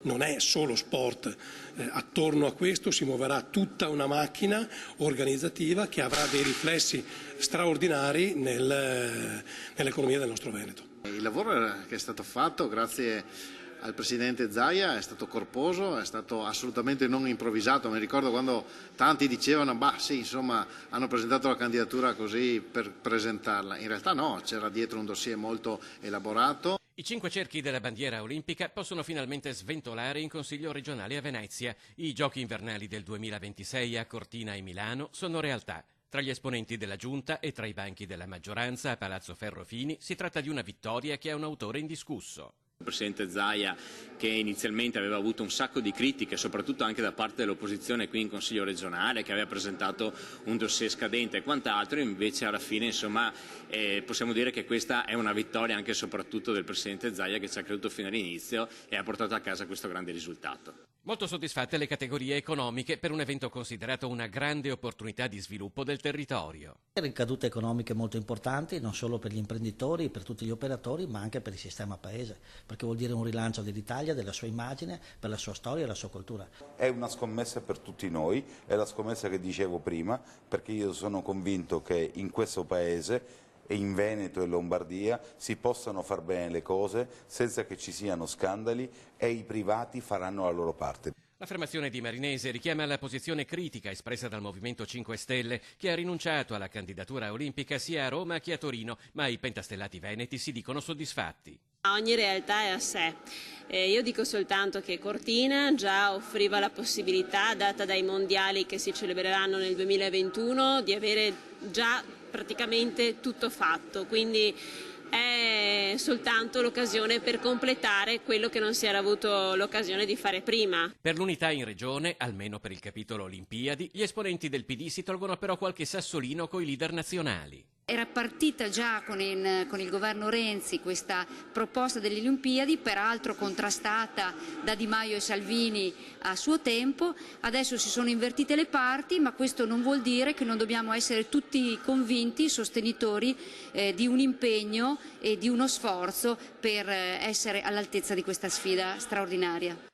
Non è solo sport, attorno a questo si muoverà tutta una macchina organizzativa che avrà dei riflessi straordinari nell'economia del nostro Veneto. Il lavoro che è stato fatto grazie al presidente Zaia è stato corposo, è stato assolutamente non improvvisato. Mi ricordo quando tanti dicevano sì, insomma, hanno presentato la candidatura così per presentarla. In realtà no, c'era dietro un dossier molto elaborato. I 5 cerchi della bandiera olimpica possono finalmente sventolare in Consiglio regionale a Venezia. I giochi invernali del 2026 a Cortina e Milano sono realtà. Tra gli esponenti della giunta e tra i banchi della maggioranza a Palazzo Ferrofini si tratta di una vittoria che ha un autore indiscusso. Il presidente Zaia, che inizialmente aveva avuto un sacco di critiche, soprattutto anche da parte dell'opposizione qui in Consiglio regionale, che aveva presentato un dossier scadente e quant'altro, invece alla fine insomma possiamo dire che questa è una vittoria anche e soprattutto del presidente Zaia, che ci ha creduto fino all'inizio e ha portato a casa questo grande risultato. Molto soddisfatte le categorie economiche per un evento considerato una grande opportunità di sviluppo del territorio. Ricadute economiche molto importanti, non solo per gli imprenditori, per tutti gli operatori, ma anche per il sistema paese, perché vuol dire un rilancio dell'Italia, della sua immagine, per la sua storia e la sua cultura. È una scommessa per tutti noi, è la scommessa che dicevo prima, perché io sono convinto che in questo paese e in Veneto e Lombardia si possano far bene le cose senza che ci siano scandali e i privati faranno la loro parte. L'affermazione di Marinese richiama la posizione critica espressa dal Movimento 5 Stelle, che ha rinunciato alla candidatura olimpica sia a Roma che a Torino, ma i pentastellati veneti si dicono soddisfatti. Ogni realtà è a sé. Io dico soltanto che Cortina già offriva la possibilità, data dai mondiali che si celebreranno nel 2021, di avere già praticamente tutto fatto, quindi è soltanto l'occasione per completare quello che non si era avuto l'occasione di fare prima. Per l'unità in regione, almeno per il capitolo Olimpiadi, gli esponenti del PD si tolgono però qualche sassolino coi leader nazionali. Era partita già con il governo Renzi questa proposta delle Olimpiadi, peraltro contrastata da Di Maio e Salvini a suo tempo. Adesso si sono invertite le parti, ma questo non vuol dire che non dobbiamo essere tutti convinti, sostenitori di un impegno e di uno sforzo per essere all'altezza di questa sfida straordinaria.